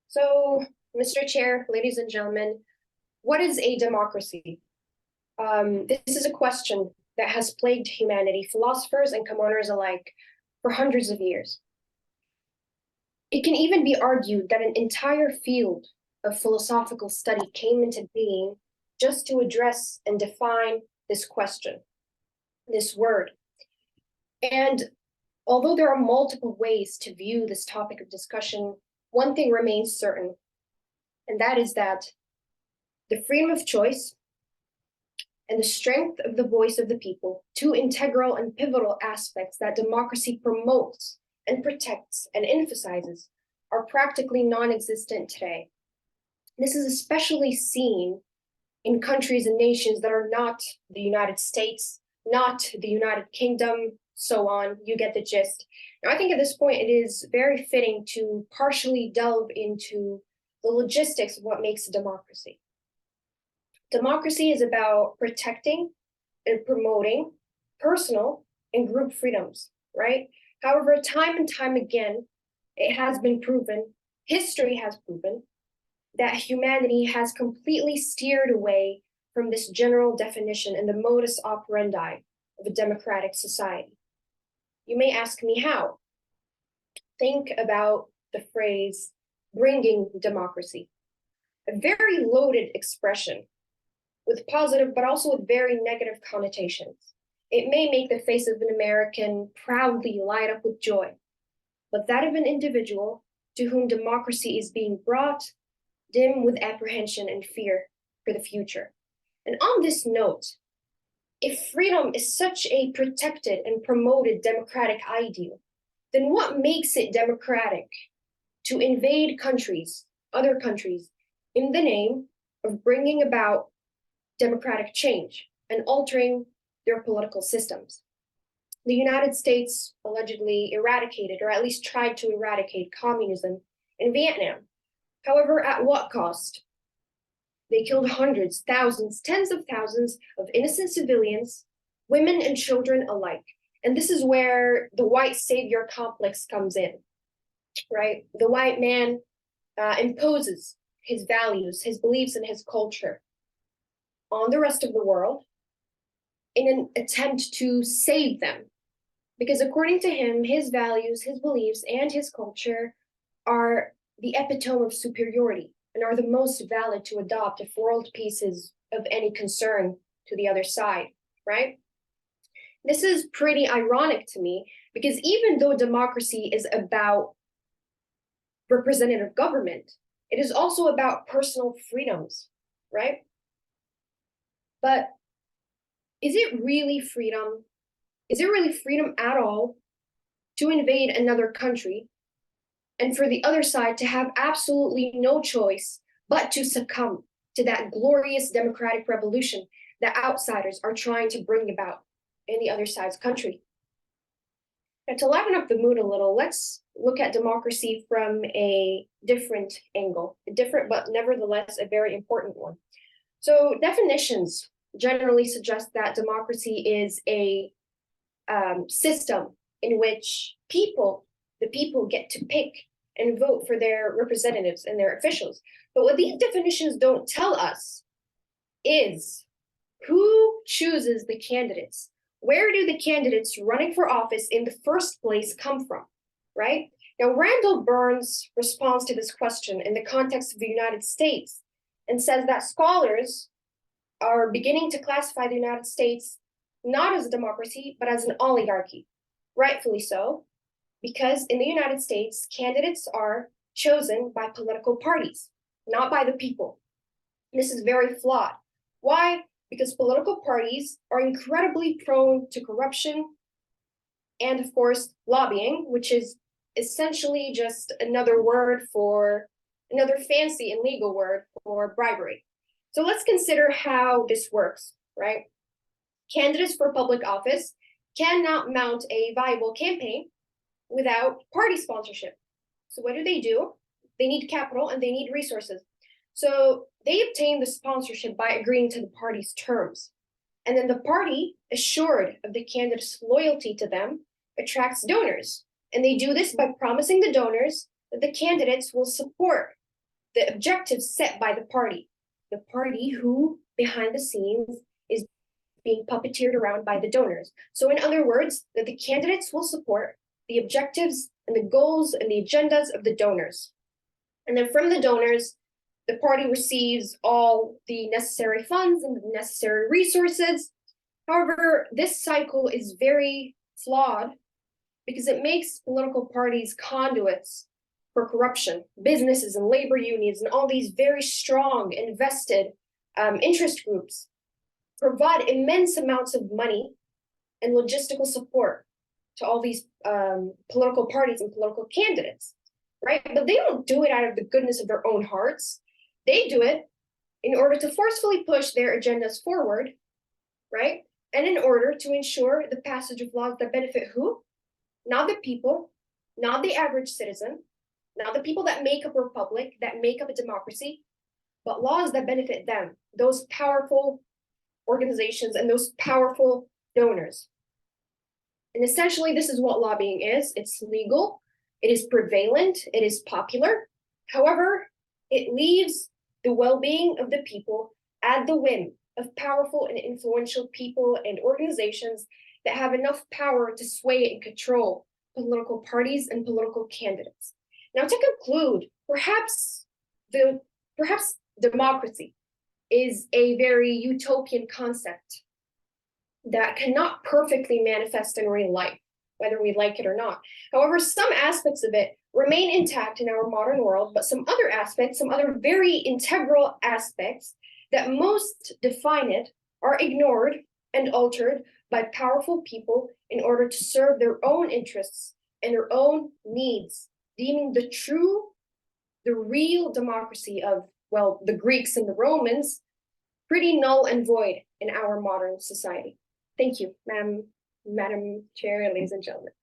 So, Mr. Chair, ladies and gentlemen, what is a democracy? This is a question that has plagued humanity, philosophers and commoners alike, for hundreds of years. It can even be argued that an entire field of philosophical study came into being just to address and define this question, this word. And although there are multiple ways to view this topic of discussion, one thing remains certain, and that is that the freedom of choice and the strength of the voice of the people, two integral and pivotal aspects that democracy promotes and protects and emphasizes, are practically non-existent today. This is especially seen in countries and nations that are not the United States, not the United Kingdom, so on. You get the gist. Now, I think at this point it is very fitting to partially delve into the logistics of what makes a democracy. Democracy is about protecting and promoting personal and group freedoms, right? However, time and time again, it has been proven, history has proven, that humanity has completely steered away from this general definition and the modus operandi of a democratic society. You may ask me how. Think about the phrase bringing democracy, a very loaded expression with positive but also with very negative connotations. It may make the face of an American proudly light up with joy, but that of an individual to whom democracy is being brought dim with apprehension and fear for the future. And on this note, if freedom is such a protected and promoted democratic ideal, then what makes it democratic to invade countries, other countries, in the name of bringing about democratic change and altering their political systems? The United States allegedly eradicated, or at least tried to eradicate, communism in Vietnam. However, at what cost? They killed hundreds, thousands, tens of thousands of innocent civilians, women and children alike. And this is where the white savior complex comes in, right? The white man imposes his values, his beliefs, and his culture on the rest of the world in an attempt to save them. Because according to him, his values, his beliefs, and his culture are the epitome of superiority and are the most valid to adopt if world peace is of any concern to the other side, right? This is pretty ironic to me because even though democracy is about representative government, it is also about personal freedoms, right? But is it really freedom? Is it really freedom at all to invade another country and for the other side to have absolutely no choice but to succumb to that glorious democratic revolution that outsiders are trying to bring about in the other side's country? And to liven up the mood a little, let's look at democracy from a different angle, a different but nevertheless a very important one. So definitions generally suggest that democracy is a system in which the people get to pick and vote for their representatives and their officials. But what these definitions don't tell us is who chooses the candidates. Where do the candidates running for office in the first place come from, right? Now, Randall Burns responds to this question in the context of the United States and says that scholars are beginning to classify the United States not as a democracy, but as an oligarchy. Rightfully so, because in the United States, candidates are chosen by political parties, not by the people. This is very flawed. Why? Because political parties are incredibly prone to corruption and, of course, lobbying, which is essentially just another fancy and legal word for bribery. So let's consider how this works, right? Candidates for public office cannot mount a viable campaign without party sponsorship. So what do? They need capital and they need resources. So they obtain the sponsorship by agreeing to the party's terms. And then the party, assured of the candidate's loyalty to them, attracts donors. And they do this by promising the donors that the candidates will support the objectives set by the party who behind the scenes is being puppeteered around by the donors. So in other words, that the candidates will support the objectives and the goals and the agendas of the donors. And then from the donors, the party receives all the necessary funds and the necessary resources. However, this cycle is very flawed because it makes political parties conduits for corruption. Businesses and labor unions and all these very strong, invested interest groups provide immense amounts of money and logistical support to all these political parties and political candidates, right? But they don't do it out of the goodness of their own hearts. They do it in order to forcefully push their agendas forward, right? And in order to ensure the passage of laws that benefit who? Not the people, not the average citizen, not the people that make up a republic, that make up a democracy, but laws that benefit them, those powerful organizations and those powerful donors. And essentially, this is what lobbying is. It's legal, it is prevalent, it is popular. However, it leaves the well-being of the people at the whim of powerful and influential people and organizations that have enough power to sway and control political parties and political candidates. Now, to conclude, perhaps democracy is a very utopian concept that cannot perfectly manifest in real life, whether we like it or not. However, some aspects of it remain intact in our modern world, but some other aspects, some other very integral aspects that most define it are ignored and altered by powerful people in order to serve their own interests and their own needs, deeming the real democracy of, well, the Greeks and the Romans pretty null and void in our modern society. Thank you, Madam Chair, ladies and gentlemen.